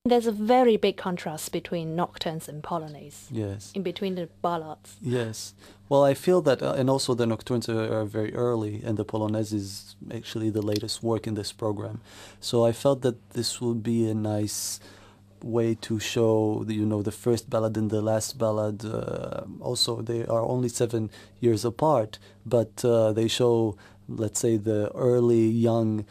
There's a very big contrast between nocturnes and polonaise. Yes. In between the ballads. Yes. Well, I feel that, and also the nocturnes are very early, and the polonaise is actually the latest work in this program. So I felt that this would be a nice way to show, the first ballad and the last ballad. Also, they are only 7 years apart, but they show, let's say, the early, young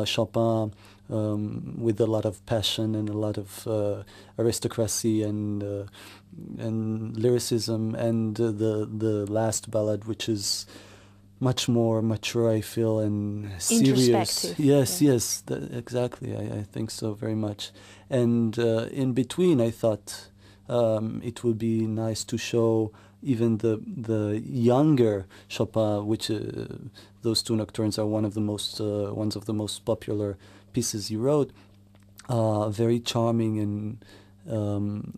Chopin with a lot of passion and a lot of aristocracy and lyricism, and the last ballad, which is much more mature, I feel, and serious. Introspective. Yes, yeah. Yes, exactly. I think so very much. And in between, I thought it would be nice to show even the younger Chopin, which those two nocturnes are ones of the most popular pieces he wrote. Very charming and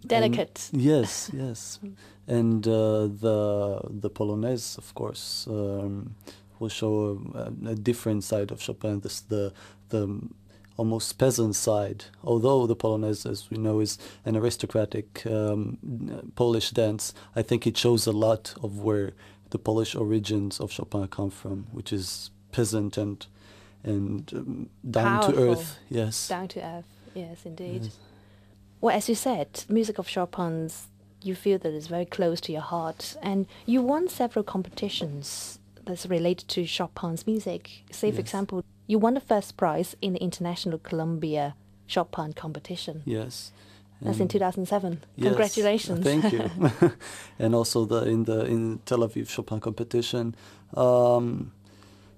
delicate. Yes, yes. And the polonaise, of course, will show a different side of Chopin, the almost peasant side. Although the polonaise, as we know, is an aristocratic Polish dance, I think it shows a lot of where the Polish origins of Chopin come from, which is peasant and down Powerful. to earth. Yes. Down to earth. Yes, indeed. Yes. Well, as you said, music of Chopin's, you feel that it's very close to your heart, and you won several competitions that's related to Chopin's music. Say, for example, you won the first prize in the International Columbia Chopin competition. Yes. That's in 2007. Yes. Congratulations. Thank you. And also in Tel Aviv Chopin competition.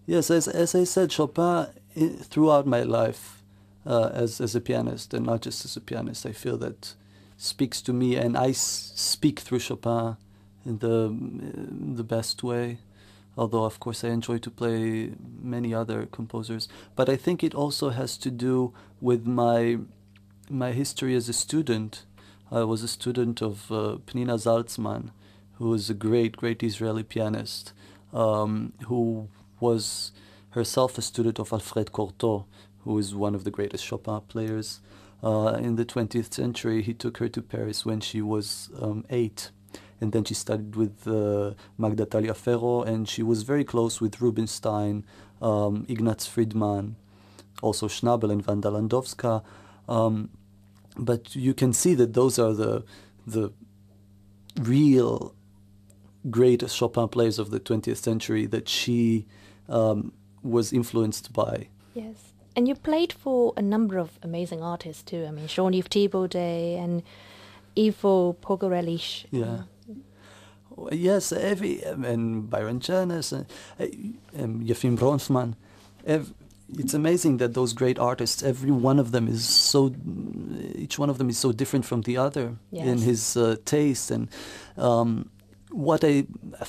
Yes, as I said, Chopin throughout my life as a pianist, and not just as a pianist, I feel that speaks to me, and I speak through Chopin in the best way. Although, of course, I enjoy to play many other composers. But I think it also has to do with my history as a student. I was a student of Pnina Salzman, who is a great, great Israeli pianist, who was herself a student of Alfred Cortot, who is one of the greatest Chopin players in the 20th century. He took her to Paris when she was 8. And then she studied with Magda Taliaferro, and she was very close with Rubinstein, Ignaz Friedman, also Schnabel and Wanda Landowska. But you can see that those are the real greatest Chopin players of the 20th century that she was influenced by. Yes. And you played for a number of amazing artists too. I mean, Jean-Yves Thibaudet and Ivo Pogorelic. Yeah. Yes, and Byron Janis, Yefim Bronfman. It's amazing that those great artists, each one of them is so different from the other in his taste. And of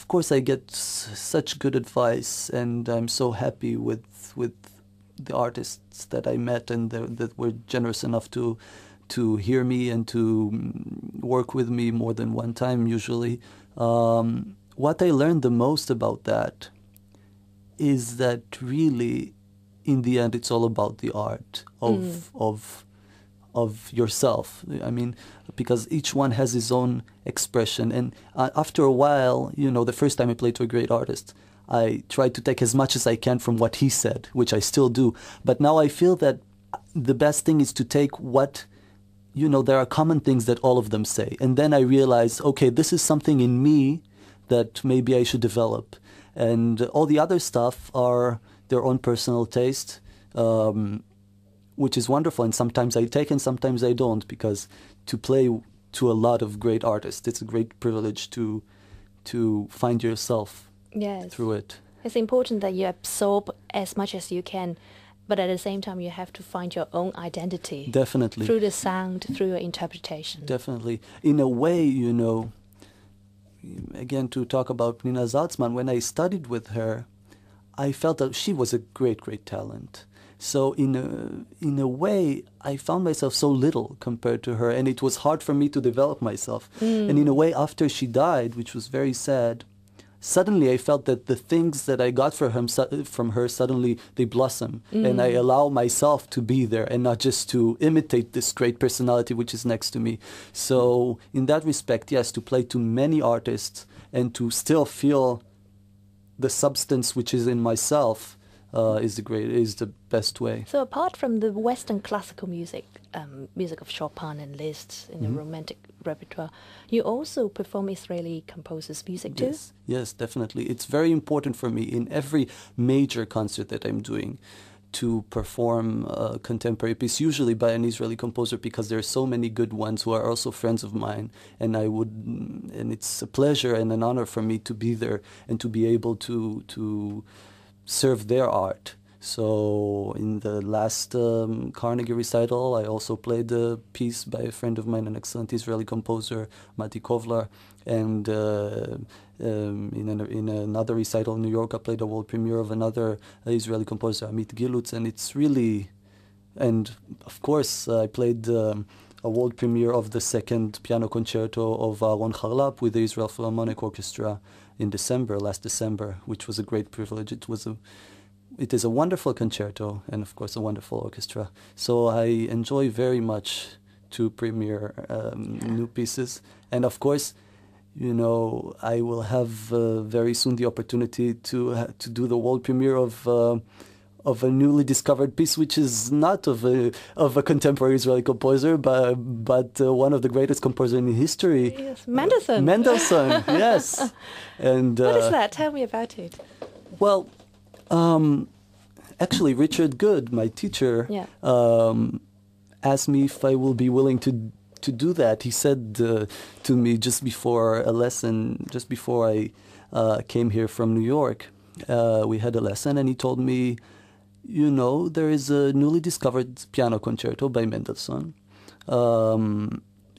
course, I get such good advice, and I'm so happy with the artists that I met and that were generous enough to hear me and to work with me more than one time usually. What I learned the most about that is that really, in the end, it's all about the art of yourself. I mean, because each one has his own expression. And after a while, the first time I played to a great artist, I tried to take as much as I can from what he said, which I still do. But now I feel that the best thing is to take what, there are common things that all of them say. And then I realize, okay, this is something in me that maybe I should develop. And all the other stuff are their own personal taste, which is wonderful. And sometimes I take and sometimes I don't, because to play to a lot of great artists, it's a great privilege to find yourself through it. It's important that you absorb as much as you can, but at the same time you have to find your own identity. Definitely. Through the sound, through your interpretation. Definitely. In a way, again, to talk about Pnina Salzman, when I studied with her, I felt that she was a great, great talent. So in a way, I found myself so little compared to her, and it was hard for me to develop myself. And in a way, after she died, which was very sad, suddenly I felt that the things that I got from her suddenly they blossom, and I allow myself to be there and not just to imitate this great personality which is next to me. So in that respect, yes, to play to many artists and to still feel the substance which is in myself is the best way. So apart from the Western classical music, music of Chopin and Liszt in the romantic repertoire, you also perform Israeli composers' music too? Yes, definitely. It's very important for me in every major concert that I'm doing to perform a contemporary piece, usually by an Israeli composer, because there are so many good ones who are also friends of mine, and it's a pleasure and an honor for me to be there and to be able to serve their art. So in the last Carnegie recital, I also played a piece by a friend of mine, an excellent Israeli composer, Mati Kovlar, and in another recital in New York, I played a world premiere of another Israeli composer, Amit Gilutz, and it's really, and of course I played a world premiere of the second piano concerto of Aaron Harlap with the Israel Philharmonic Orchestra in last December, which was a great privilege. It is a wonderful concerto and, of course, a wonderful orchestra. So I enjoy very much to premiere new pieces. And, of course, I will have very soon the opportunity to do the world premiere of a newly discovered piece, which is not of a contemporary Israeli composer, but one of the greatest composers in history. Yes, Mendelssohn. Mendelssohn, yes. And what is that? Tell me about it. Well, actually, Richard Good, my teacher, asked me if I will be willing to do that. He said to me just before a lesson, just before I came here from New York, we had a lesson, and he told me, there is a newly discovered piano concerto by Mendelssohn.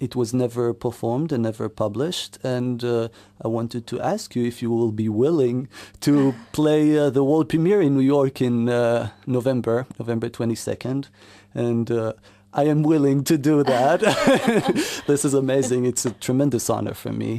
It was never performed and never published, and I wanted to ask you if you will be willing to play the world premiere in New York in November 22nd, and I am willing to do that. This is amazing. It's a tremendous honor for me.